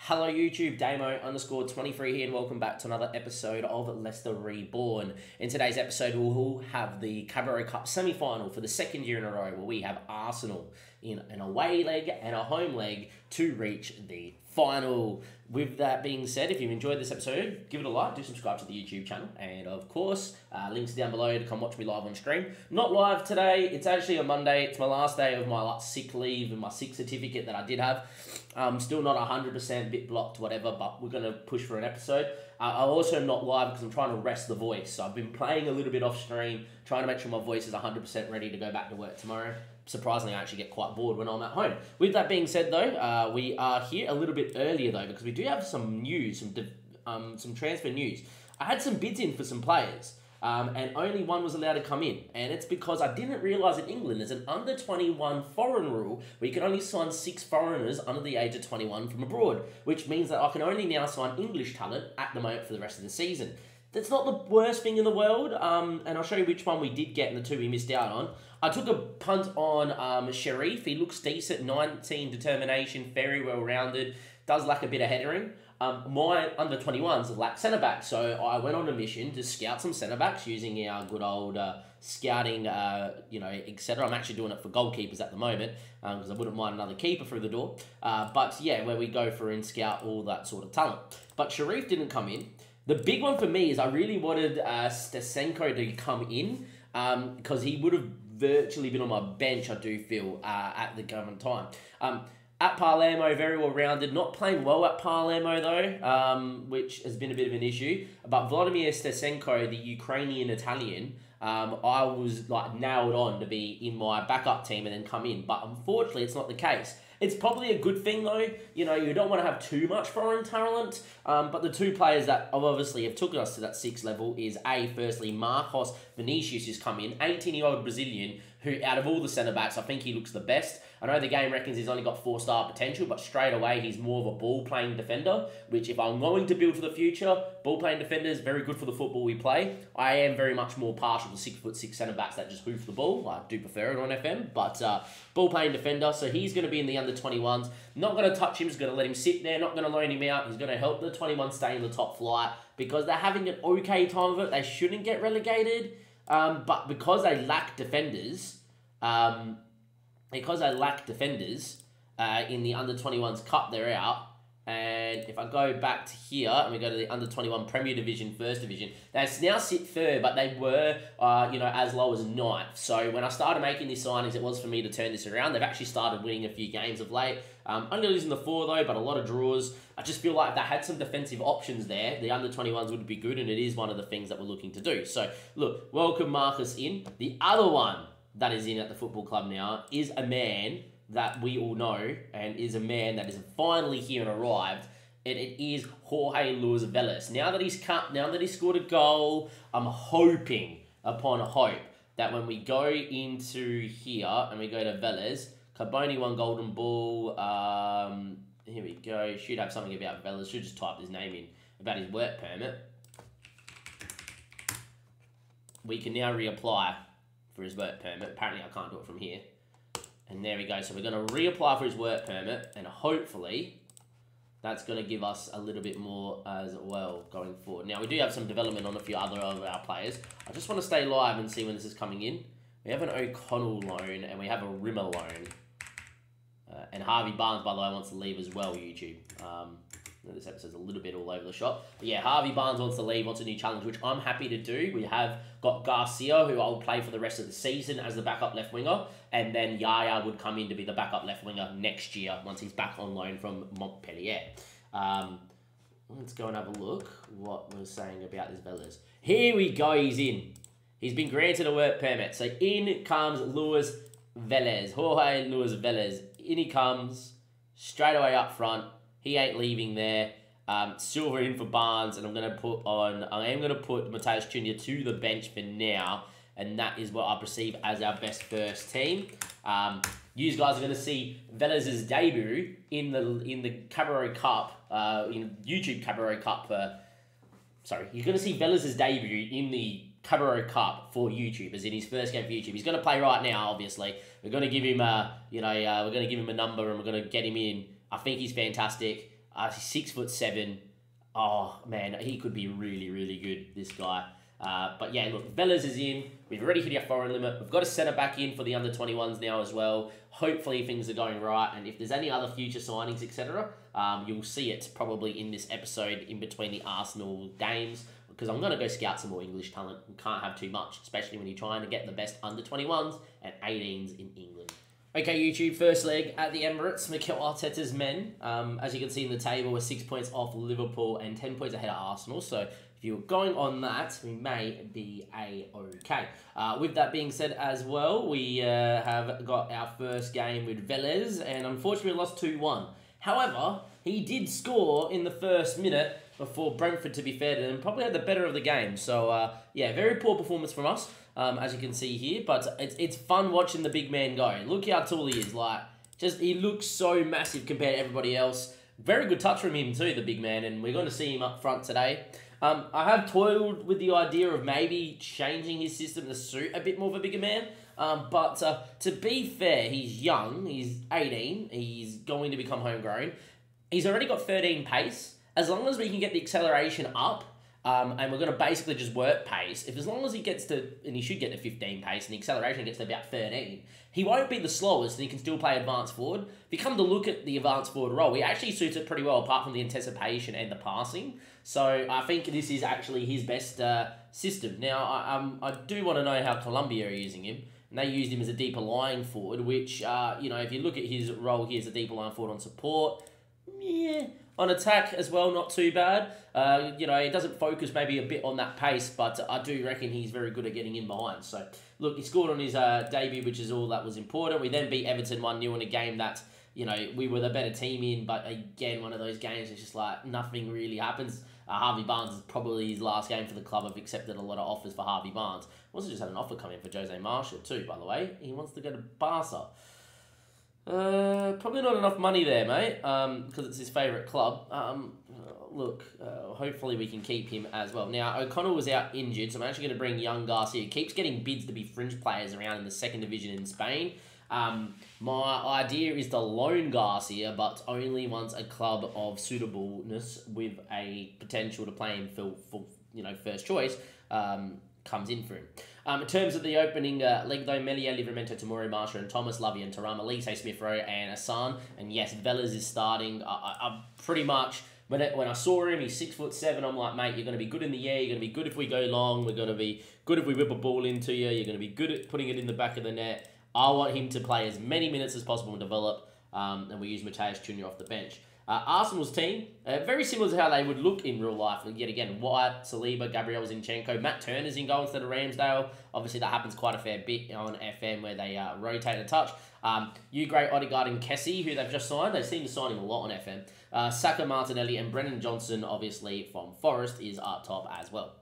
Hello YouTube, Damo_23 here and welcome back to another episode of Leicester Reborn. In today's episode we'll have the Carabao Cup semi-final for the second year in a row where we have Arsenal in an away leg and a home leg to reach the final. With that being said, if you've enjoyed this episode, give it a like, do subscribe to the YouTube channel, and of course, links down below to come watch me live on stream. Not live today, it's actually a Monday, it's my last day of my sick leave and my sick certificate that I did have. Still not 100%, bit blocked, whatever, but we're going to push for an episode. I'm also not live because I'm trying to rest the voice, so I've been playing a little bit off stream, trying to make sure my voice is 100% ready to go back to work tomorrow. Surprisingly, I actually get quite bored when I'm at home. With that being said, though, we are here a little bit earlier, though, because we do have some news, some transfer news. I had some bids in for some players, and only one was allowed to come in. And it's because I didn't realise in England there's an under-21 foreign rule where you can only sign 6 foreigners under the age of 21 from abroad, which means that I can only now sign English talent at the moment for the rest of the season. That's not the worst thing in the world, and I'll show you which one we did get and the 2 we missed out on. I took a punt on Sharif. He looks decent, 19 determination, very well-rounded, does lack a bit of headering. My under-21s lack centre-backs, so I went on a mission to scout some centre-backs using our good old scouting, etc. I'm actually doing it for goalkeepers at the moment, because I wouldn't mind another keeper through the door. But yeah, where we go for and scout all that sort of talent. But Sharif didn't come in. The big one for me is I really wanted Stesenko to come in, because he would have virtually been on my bench, I do feel, at the current time. At Palermo, very well rounded. Not playing well at Palermo though, which has been a bit of an issue. But Vladimir Stesenko, the Ukrainian Italian, I was nailed on to be in my backup team and then come in. But unfortunately, it's not the case. It's probably a good thing though. You know, you don't want to have too much foreign talent. But the 2 players that obviously have taken us to that 6th level is firstly, Marcos Vinicius has come in, 18-year-old Brazilian, who out of all the centre-backs, I think he looks the best. I know the game reckons he's only got 4-star potential, but straight away he's more of a ball-playing defender, which if I'm going to build for the future, ball-playing defenders, very good for the football we play. I am very much more partial to 6'6" centre-backs that just hoof the ball. I do prefer it on FM, but ball-playing defender, so he's going to be in the under-21s. Not going to touch him, just going to let him sit there, not going to loan him out. He's going to help the 21 stay in the top flight because they're having an okay time of it. They shouldn't get relegated, but because they lack defenders, in the under-21s cup, they're out. And if I go back to here and we go to the under-21 Premier Division, First Division, they now sit 3rd, but they were, as low as 9th. So when I started making these signings, it was for me to turn this around. They've actually started winning a few games of late. Only losing the 4 though, but a lot of draws. I just feel like if they had some defensive options there, the under-21s would be good, and it is one of the things that we're looking to do. So look, welcome Marcus in. The other one that is in at the football club now is a man that we all know, and is a man that is finally here and arrived, and it is Jorge Luis Velez. Now that he's scored a goal, I'm hoping upon hope that when we go into here and we go to Velez, Carboni won Golden Ball. Here we go. Should have something about Velez. Should just type his name in about his work permit. We can now reapply for his work permit. Apparently, I can't do it from here. And there we go. So we're going to reapply for his work permit, and hopefully that's going to give us a little bit more as well going forward. Now, we do have some development on a few other of our players. I just want to stay live and see when this is coming in. We have an O'Connell loan, and we have a Rimmer loan. And Harvey Barnes, by the way, wants to leave as well, YouTube. This episode's a little bit all over the shop. But yeah, Harvey Barnes wants to leave, wants a new challenge, which I'm happy to do. We have got Garcia, who I'll play for the rest of the season as the backup left winger. And then Yaya would come in to be the backup left winger next year once he's back on loan from Montpellier. Let's go and have a look what we're saying about this Velez. Here we go, he's in. He's been granted a work permit. So in comes Luis Velez, Jorge Luis Velez. In he comes, straight away up front. He ain't leaving there. Silver in for Barnes, and I am going to put Mateus Jr. to the bench for now, and that is what I perceive as our best first team. You guys are going to see Velez's debut in the Carabao Cup, in YouTube Carabao Cup. You're going to see Velez's debut in the Carabao Cup for YouTube, as in his first game for YouTube. He's going to play right now, obviously. We're going to give him a, we're going to give him a number, and we're going to get him in. I think he's fantastic. He's 6'7". Oh, man, he could be really, really good, this guy. But yeah, look, velez is in. We've already hit our foreign limit. We've got a centre back in for the under-21s now as well. Hopefully things are going right. And if there's any other future signings, etc., you'll see it probably in this episode in between the Arsenal games. Because I'm going to go scout some more English talent. You can't have too much, especially when you're trying to get the best under-21s and 18s in England. Okay, YouTube, first leg at the Emirates. Mikel Arteta's men, as you can see in the table, were 6 points off Liverpool and 10 points ahead of Arsenal. So if you're going on that, we may be A-okay. With that being said as well, we have got our first game with Velez, and unfortunately we lost 2-1. However, he did score in the first minute before Brentford, to be fair to them, probably had the better of the game. So, yeah, very poor performance from us, as you can see here. But it's fun watching the big man go. Look how tall he is. Like, he looks so massive compared to everybody else. Very good touch from him too, the big man, and we're going to see him up front today. I have toiled with the idea of maybe changing his system to suit a bit more of a bigger man. But to be fair, he's young. He's 18. He's going to become homegrown. He's already got 13 pace. As long as we can get the acceleration up, and we're going to basically just work pace, as long as he gets to, and he should get to 15 pace, and the acceleration gets to about 13, he won't be the slowest, and he can still play advanced forward. If you come to look at the advanced forward role, he actually suits it pretty well, apart from the anticipation and the passing. So I think this is actually his best system. Now, I do want to know how Colombia are using him. And they used him as a deeper lying forward, which, if you look at his role here as a deeper lying forward on support, yeah. On attack as well, not too bad. He doesn't focus maybe a bit on that pace, but I do reckon he's very good at getting in behind. So, look, he scored on his debut, which is all that was important. We then beat Everton 1-0 in a game that, we were the better team in, but again, one of those games, it's just like nothing really happens. Harvey Barnes is probably his last game for the club. I've accepted a lot of offers for Harvey Barnes. Also just had an offer come in for Jose Marshall too, by the way. He wants to go to Barca. Probably not enough money there, mate, because it's his favourite club. Hopefully we can keep him as well. Now, O'Connell was out injured, so I'm actually going to bring young Garcia. He keeps getting bids to be fringe players around in the second division in Spain. My idea is to loan Garcia, but only once a club of suitableness with a potential to play him for first choice comes in for him. In terms of the opening leg, though, Melia, Livramento, Tamori, Marshall, and Thomas, Lovey, and Tarama, Lise, Smith Rowe, and Hassan. And yes, Velez is starting. I'm pretty much, when I saw him, he's 6'7". I'm like, mate, you're going to be good in the air. You're going to be good if we go long. We're going to be good if we whip a ball into you. You're going to be good at putting it in the back of the net. I want him to play as many minutes as possible and develop. And we use Mateus Jr. off the bench. Arsenal's team, very similar to how they would look in real life. Yet again, Wyatt, Saliba, Gabriel Zinchenko, Matt Turner's in goal instead of Ramsdale. Obviously, that happens quite a fair bit on FM where they rotate a touch. Great Odegaard and Kessie, who they've just signed. They seem to sign him a lot on FM. Saka, Martinelli, and Brennan Johnson, obviously, from Forest, is up top as well.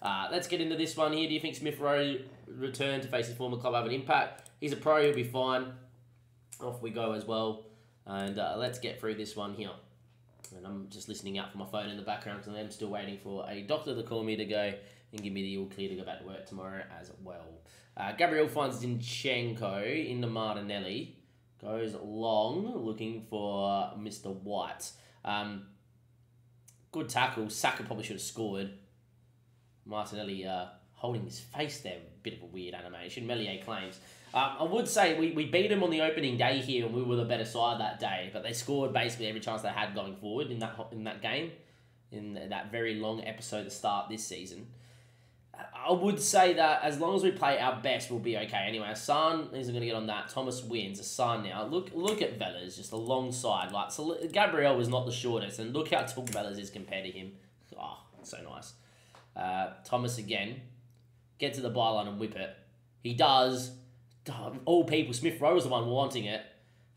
Let's get into this one here. Do you think Smith Rowe return to face his former club have an impact? He's a pro, he'll be fine. Off we go as well. And let's get through this one here. And I'm just listening out for my phone in the background because I'm still waiting for a doctor to call me to go and give me the all clear to go back to work tomorrow as well. Gabriel finds Zinchenko into Martinelli. Goes long, looking for Mr. White. Good tackle. Saka probably should have scored. Martinelli holding his face there. Bit of a weird animation. Melier claims. I would say we beat them on the opening day here and we were the better side that day, but they scored basically every chance they had going forward in that game, in that very long episode to start this season. I would say that as long as we play our best, we'll be okay. Anyway, Hassan isn't going to get on that. Thomas wins. Hassan now. Look at Velez just alongside. So Gabriel was not the shortest, and look how tall Velez is compared to him. Oh, so nice. Thomas again. Get to the byline and whip it. He does. All people, Smith Rowe was the one wanting it.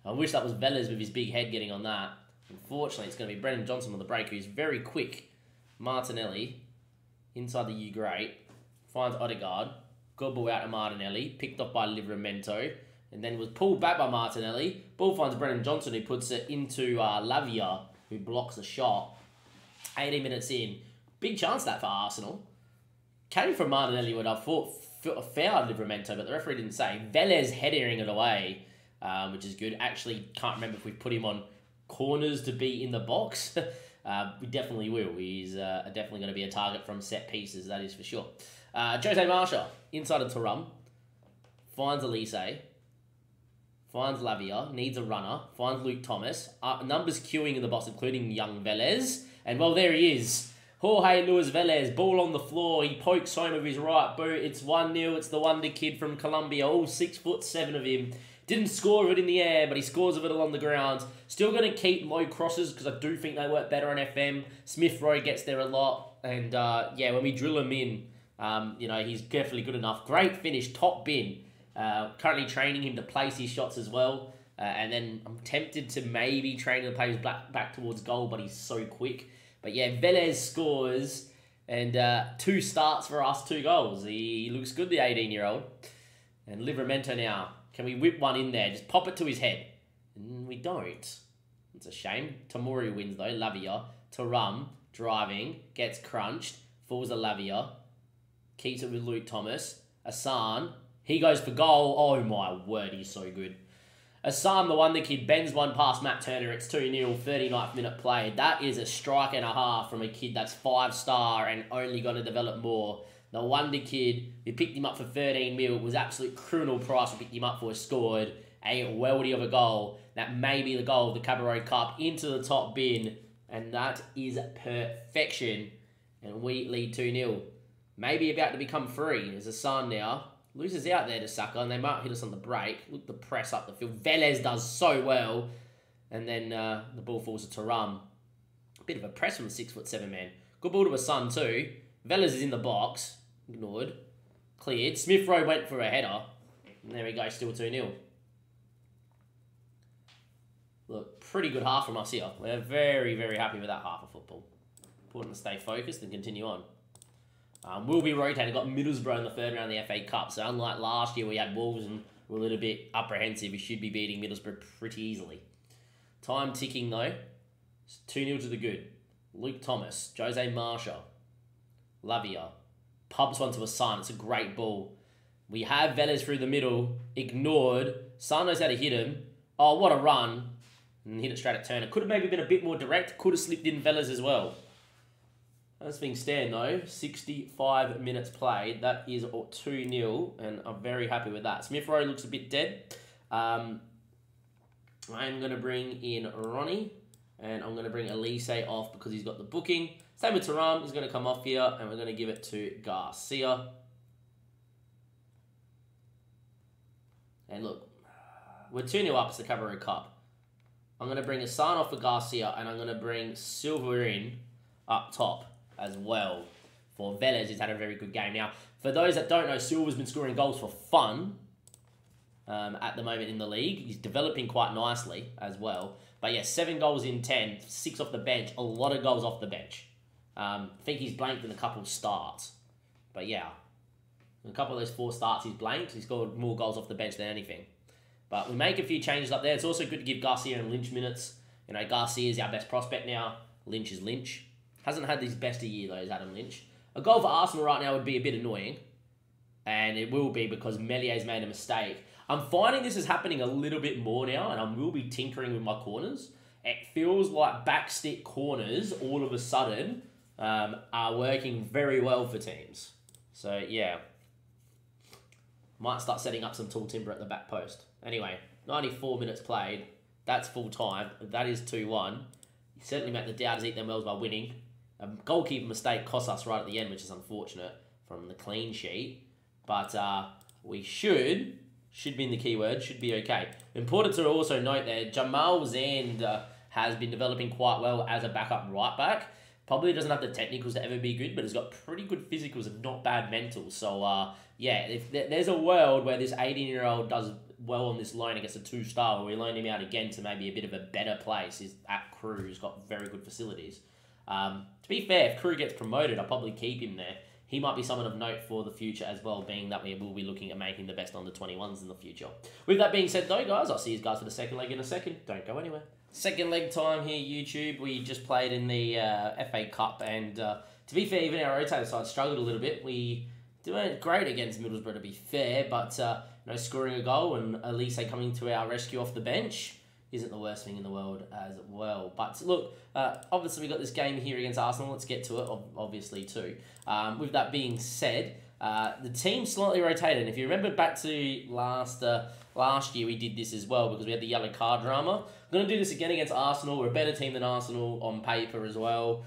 I wish that was Velez with his big head getting on that. Unfortunately, it's going to be Brennan Johnson on the break, who's very quick. Martinelli, inside the U great, finds Odegaard. Good ball out to Martinelli, picked up by Livramento, and then was pulled back by Martinelli. Ball finds Brennan Johnson, who puts it into Lavia, who blocks the shot. 18 minutes in. Big chance that for Arsenal. Came from Martinelli when I thought fouled Livramento, but the referee didn't say. Velez headering it away, which is good. Actually, can't remember if we put him on corners to be in the box, we definitely will. He's definitely going to be a target from set pieces, that is for sure. Jose Marshall, inside of Tarum, finds Elise, finds Lavia, needs a runner, finds Luke Thomas. Numbers queuing in the box, including young Velez. And, well, there he is. Jorge Luis Velez, ball on the floor. He pokes home with his right boot. It's 1-0. It's the Wonderkid from Colombia. All 6'7" of him. Didn't score of it in the air, but he scores of it along the ground. Still going to keep low crosses because I do think they work better on FM. Smith Rowe gets there a lot. And, yeah, when we drill him in, you know, he's definitely good enough. Great finish, top bin. Currently training him to place his shots as well. And then I'm tempted to maybe train him to play his back towards goal, but he's so quick. But yeah, Velez scores, and 2 starts for us, 2 goals. He looks good, the 18-year-old. And Livramento now. Can we whip one in there? Just pop it to his head. And we don't. It's a shame. Tamori wins though. Lavia. Tarum, driving, gets crunched. Falls to Lavia. Keeps it with Luke Thomas. Asan. He goes for goal. Oh my word, he's so good. Assam, the Wonderkid, bends one past Matt Turner. It's 2-0, 39th minute played. That is a strike and a half from a kid that's 5-star and only going to develop more. The Wonderkid, we picked him up for 13 mil. It was absolute criminal price we picked him up for. Scored a weldy of a goal. That may be the goal of the Cabaret Cup into the top bin. And that is perfection. And we lead 2-0. Maybe about to become 3. There's Assam now. Loses out there to Saka, and they might hit us on the break. Look, the press up the field. Velez does so well. And then the ball falls to Tarum. A bit of a press from the 6'7" man. Good ball to a son too. Velez is in the box. Ignored. Cleared. Smith Rowe went for a header. And there we go, still 2-0. Look, pretty good half from us here. We're very, very happy with that half of football. Important to stay focused and continue on. We'll be rotating. Got Middlesbrough in the 3rd round of the FA Cup. So unlike last year, we had Wolves and we're a little bit apprehensive. We should be beating Middlesbrough pretty easily. Time ticking though. It's 2-0 to the good. Luke Thomas, Jose Marshall, Lavia, pumps one to a Son. It's a great ball. We have Velez through the middle. Ignored. Son knows how to hit him. Oh, what a run. And hit it straight at Turner. Could have maybe been a bit more direct. Could have slipped in Velez as well. As things stand though, 65 minutes played. That is 2-0, and I'm very happy with that. Smith Rowe looks a bit dead. I'm going to bring in Ronnie, and I'm going to bring Elise off because he's got the booking. Same with Taram, he's going to come off here, and we're going to give it to Garcia. And look, we're 2-0 up. It's the Cabaret Cup. I'm going to bring Hassan off for Garcia, and I'm going to bring Silva in up top as well for Velez. He's had a very good game. Now, for those that don't know, Silva's been scoring goals for fun at the moment in the league. He's developing quite nicely as well. But yeah, 7 goals in 10, 6 off the bench, a lot of goals off the bench. I think he's blanked in a couple of starts. But yeah, in a couple of those 4 starts he's blanked. He's scored more goals off the bench than anything. But we make a few changes up there. It's also good to give Garcia and Lynch minutes. You know, Garcia is our best prospect now. Lynch is Lynch. Hasn't had his best a year, though, is Adam Lynch. A goal for Arsenal right now would be a bit annoying. And it will be because Mellier's made a mistake. I'm finding this is happening a little bit more now, and I will be tinkering with my corners. It feels like backstick corners, all of a sudden, are working very well for teams. So, yeah. Might start setting up some tall timber at the back post. Anyway, 94 minutes played. That's full time. That is 2-1. You certainly make the doubters eat their words by winning. A goalkeeper mistake cost us right at the end, which is unfortunate from the clean sheet. But we should be in the keyword, should be okay. Important to also note there, Jamal Zand has been developing quite well as a backup right back. Probably doesn't have the technicals to ever be good, but has got pretty good physicals and not bad mentals. So, yeah, if there's a world where this 18-year-old does well on this loan against a 2-star, where we loan him out again to maybe a bit of a better place, is at Crew, who's got very good facilities. To be fair, if Crew gets promoted, I'll probably keep him there. He might be someone of note for the future as well, being that we will be looking at making the best under 21s in the future. With that being said, though, guys, I'll see you guys for the second leg in a second. Don't go anywhere. Second leg time here, YouTube. We just played in the FA Cup, and to be fair, even our rotator side struggled a little bit. We weren't great against Middlesbrough, to be fair, but scoring a goal and Elise coming to our rescue off the bench. isn't the worst thing in the world as well. But look, obviously we got this game here against Arsenal. Let's get to it, obviously, too. With that being said, the team slightly rotated. If you remember back to last year, we did this as well because we had the yellow card drama. We're going to do this again against Arsenal. We're a better team than Arsenal on paper as well.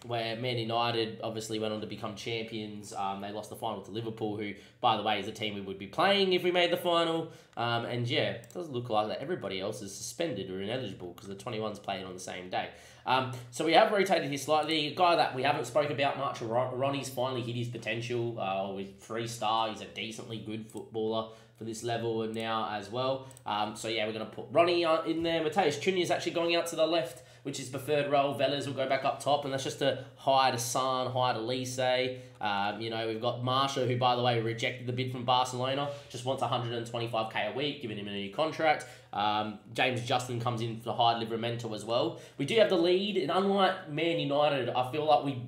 Where Man United obviously went on to become champions. They lost the final to Liverpool, who, by the way, is a team we would be playing if we made the final. And yeah, it does look like that everybody else is suspended or ineligible because the 21s played on the same day. So we have rotated here slightly. A guy that we haven't spoke about much, Ronnie's finally hit his potential with 3-star. He's a decently good footballer for this level now as well. So yeah, we're going to put Ronnie in there. Mateus Cunha is actually going out to the left, which is preferred role. Velez will go back up top, and that's just to hide San, hide Elise. You know, we've got Marsha, who, by the way, rejected the bid from Barcelona, just wants 125k a week, giving him a new contract. James Justin comes in for hide Livramento as well. We do have the lead, and unlike Man United, I feel like we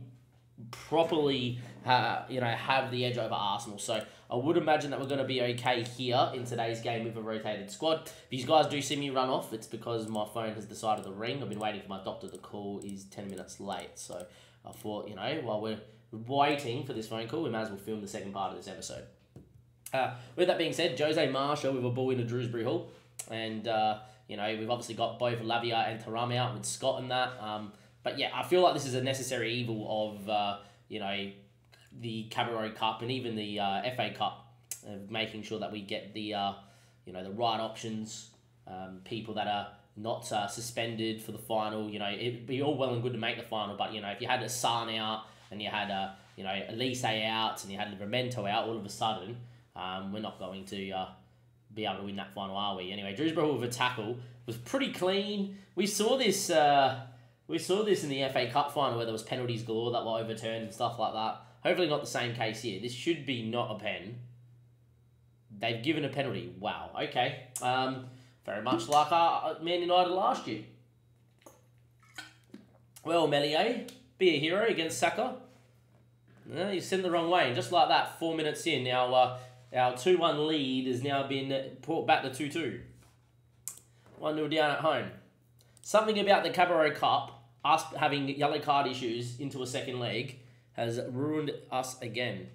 properly have the edge over Arsenal. So I would imagine that we're going to be okay here in today's game with a rotated squad. If these guys do see me run off, it's because my phone has decided to ring. I've been waiting for my doctor to call. He's 10 minutes late. So I thought, while we're waiting for this phone call, we might as well film the second part of this episode. With that being said, Jose Marshall with a ball into Drewsbury Hall. And, we've obviously got both Lavia and Taram out with Scott and that. But yeah, I feel like this is a necessary evil of, the Cabaret Cup and even the FA Cup, of making sure that we get the, the right options, people that are not suspended for the final. It'd be all well and good to make the final, but, if you had a San out and you had, Elise out and you had Livramento out, all of a sudden, we're not going to be able to win that final, are we? Anyway, Drewsbury with a tackle was pretty clean. We saw this in the FA Cup final where there was penalties galore that were overturned and stuff like that. Hopefully not the same case here. This should be not a pen. They've given a penalty. Wow. Okay. Very much like our Man United last year. Well, Melier, be a hero against Saka. No, you sent the wrong way. And just like that, 4 minutes in, now our 2-1 lead has now been brought back to 2-2. 1-0 down at home. Something about the Cabaret Cup, us having yellow card issues into a second leg, has ruined us again.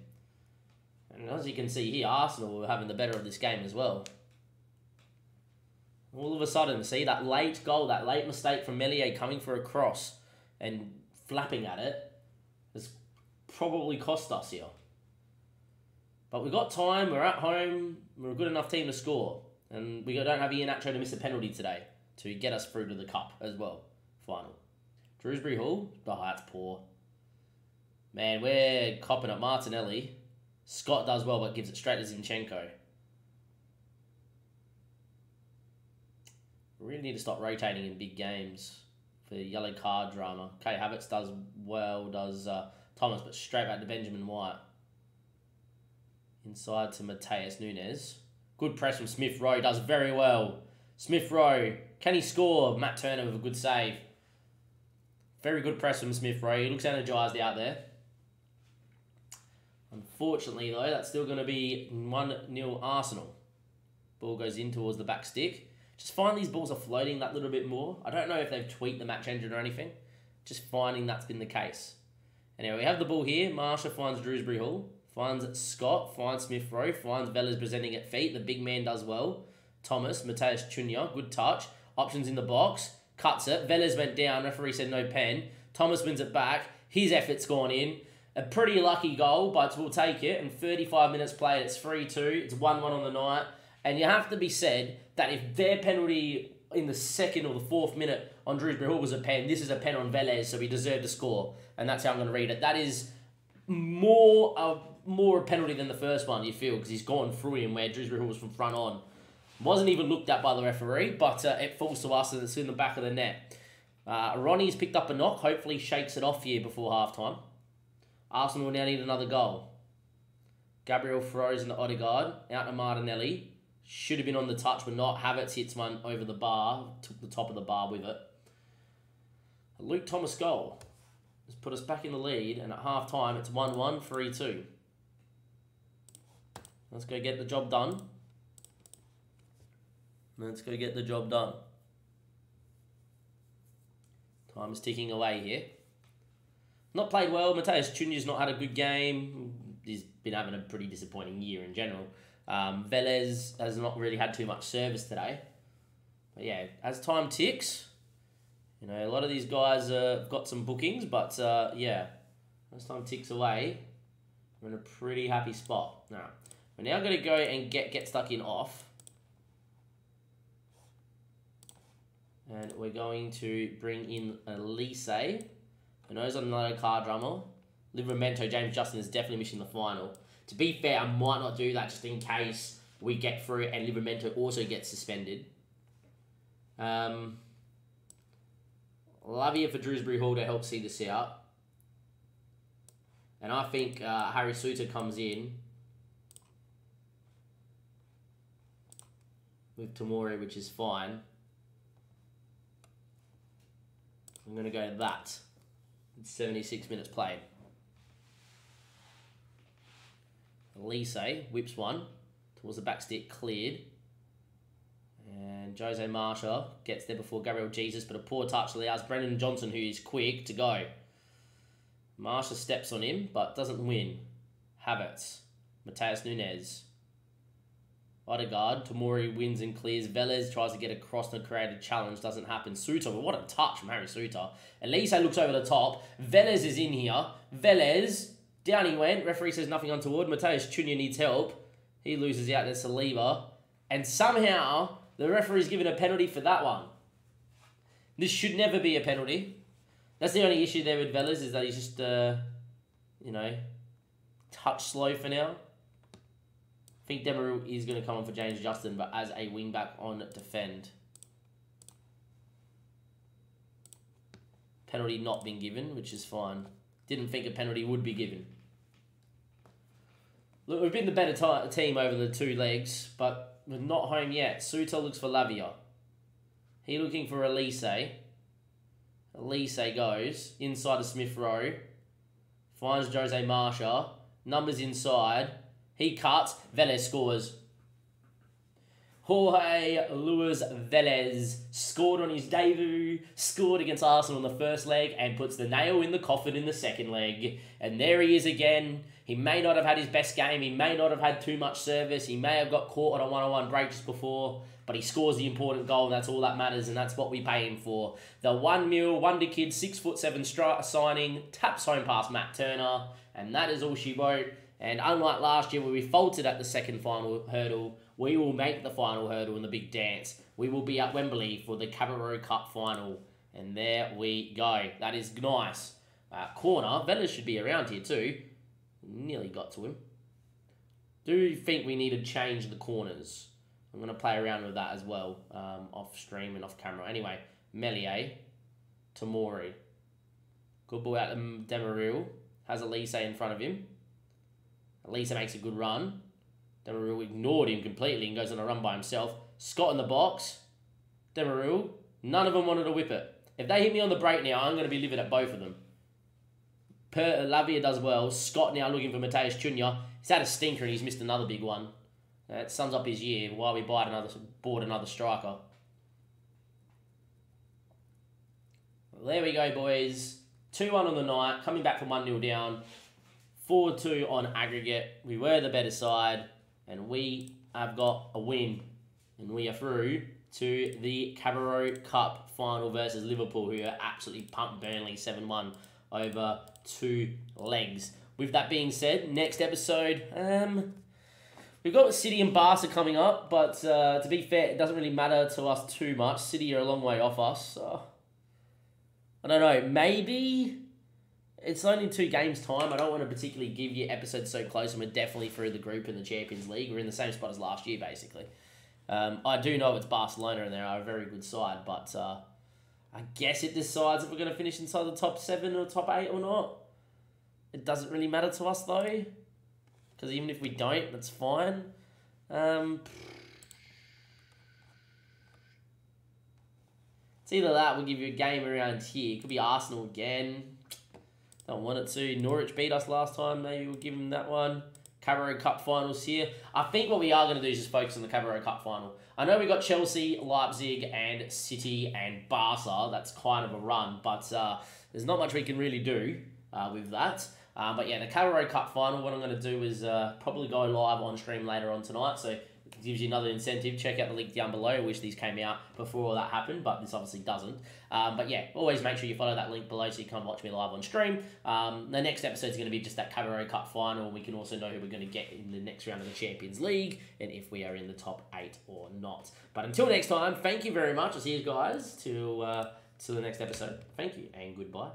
And as you can see here, Arsenal were having the better of this game as well. All of a sudden, see that late goal, that late mistake from Melier coming for a cross and flapping at it has probably cost us here. But we've got time, we're at home, we're a good enough team to score. And we don't have Iheanacho to miss a penalty today to get us through to the cup as well. Final. Drewsbury Hall, that's poor. Man, we're copping at Martinelli. Scott does well, but gives it straight to Zinchenko. We really need to stop rotating in big games for yellow card drama. Kai Havertz does well, does Thomas, but straight back to Benjamin White. Inside to Mateus Nunes. Good press from Smith Rowe, does very well. Smith Rowe, can he score? Matt Turner with a good save. Very good press from Smith Rowe. He looks energised out there. Unfortunately, though, that's still going to be 1-0 Arsenal. Ball goes in towards the back stick. Just find these balls are floating that little bit more. I don't know if they've tweaked the match engine or anything. Just finding that's been the case. Anyway, we have the ball here. Marsha finds Drewsbury Hall. Finds Scott. Finds Smith Rowe. Finds Velez presenting at feet. The big man does well. Thomas. Mateus Cunha. Good touch. Options in the box. Cuts it. Velez went down. Referee said no pen. Thomas wins it back. His effort's gone in. A pretty lucky goal, but we'll take it. And 35 minutes played, it's 3-2. It's 1-1 on the night. And you have to be said that if their penalty in the second or the fourth minute on Drewsbury Hall was a pen, this is a pen on Velez, so he deserved to score. And that's how I'm going to read it. That is more a penalty than the first one, you feel, because he's gone through him where Drewsbury Hall was from front on. Wasn't even looked at by the referee, but it falls to us and it's in the back of the net. Ronnie's picked up a knock, hopefully shakes it off here before half-time. Arsenal will now need another goal. Gabriel throws into Odegaard, out to Martinelli. Should have been on the touch, but not. Havertz hits one over the bar, took the top of the bar with it. A Luke Thomas goal has put us back in the lead, and at half-time, it's 1-1, 3-2. Let's go get the job done. Let's go get the job done. Time is ticking away here. Not played well. Mateus Cunha's not had a good game. He's been having a pretty disappointing year in general. Velez has not really had too much service today. But yeah, as time ticks, you know, a lot of these guys have got some bookings, but yeah, as time ticks away, we're in a pretty happy spot. Now, we're now going to go and get stuck in off. And we're going to bring in Elise. who knows on another car drummer. Livramento, James Justin is definitely missing the final. To be fair, I might not do that just in case we get through and Livramento also gets suspended. Lavia for Drewsbury Hall to help see this out. And I think Harry Suter comes in with Tamori, which is fine. I'm going to go that. It's 76 minutes played. Elise whips one towards the back stick, cleared. And Jose Marsha gets there before Gabriel Jesus, but a poor touch allows Brendan Johnson, who is quick, to go. Marsha steps on him, but doesn't win. Havertz, Mateus Nunes. Odegaard, Tamori wins and clears. Velez tries to get across and create a challenge. Doesn't happen. Suter, but what a touch from Harry Suter. Elise looks over the top. Velez is in here. Velez, down he went. Referee says nothing untoward. Mateus Cunha needs help. He loses out to Saliba. And somehow, the referee's given a penalty for that one. This should never be a penalty. That's the only issue there with Velez, is that he's just, you know, touch slow for now. I think Demaru is going to come on for James Justin, but as a wing-back on defend. Penalty not been given, which is fine. Didn't think a penalty would be given. Look, we've been the better team over the two legs, but we're not home yet. Suter looks for Lavia. He looking for Elise. Elise goes inside of Smith Rowe. Finds Jose Marsha. Numbers inside. He cuts. Velez scores. Jorge Luis Velez scored on his debut, scored against Arsenal in the first leg, and puts the nail in the coffin in the second leg. And there he is again. He may not have had his best game. He may not have had too much service. He may have got caught on a one-on-one break just before, but he scores the important goal, and that's all that matters, and that's what we pay him for. The 1 mil Wonderkid 6'7" signing taps home past Matt Turner, and that is all she wrote. And unlike last year where we faltered at the second final hurdle, we will make the final hurdle in the big dance. We will be at Wembley for the Carabao Cup final. And there we go. That is nice. Corner. Velez should be around here too. Nearly got to him. Do think we need to change the corners. I'm going to play around with that as well. Off stream and off camera. Anyway, Melier. Tamori. Good ball out to Demaril. Has Elise in front of him. Elise makes a good run. Demaril ignored him completely and goes on a run by himself. Scott in the box. Demaril. None of them wanted to whip it. If they hit me on the break now, I'm going to be livid at both of them. Lavia does well. Scott now looking for Mateus Cunha. He's had a stinker and he's missed another big one. That sums up his year while we bought another striker. Well, there we go, boys. 2-1 on the night. Coming back from 1-0 down. 4-2 on aggregate. We were the better side, and we have got a win. And we are through to the Carabao Cup final versus Liverpool, who are absolutely pumped Burnley 7-1 over 2 legs. With that being said, next episode, we've got City and Barca coming up, but to be fair, it doesn't really matter to us too much. City are a long way off us, so I don't know, maybe it's only 2 games time. I don't want to particularly give you episodes so close, and we're definitely through the group in the Champions League. We're in the same spot as last year, basically. I do know it's Barcelona, and they are a very good side, but I guess it decides if we're going to finish inside the top 7 or top 8 or not. It doesn't really matter to us, though, because even if we don't, that's fine. It's either that, we'll give you a game around here. It could be Arsenal again. Don't want it to. Norwich beat us last time. Maybe we'll give them that one. Carabao Cup finals here. I think what we are going to do is just focus on the Carabao Cup final. I know we got Chelsea, Leipzig, and City, and Barca. That's kind of a run, but there's not much we can really do with that. But yeah, the Carabao Cup final, what I'm going to do is probably go live on stream later on tonight, so it gives you another incentive. Check out the link down below. I wish these came out before all that happened, but this obviously doesn't. But yeah, always make sure you follow that link below so you can watch me live on stream. The next episode is going to be just that Carabao Cup final. We can also know who we're going to get in the next round of the Champions League and if we are in the top 8 or not. But until next time, thank you very much. I'll see you guys till the next episode. Thank you and goodbye.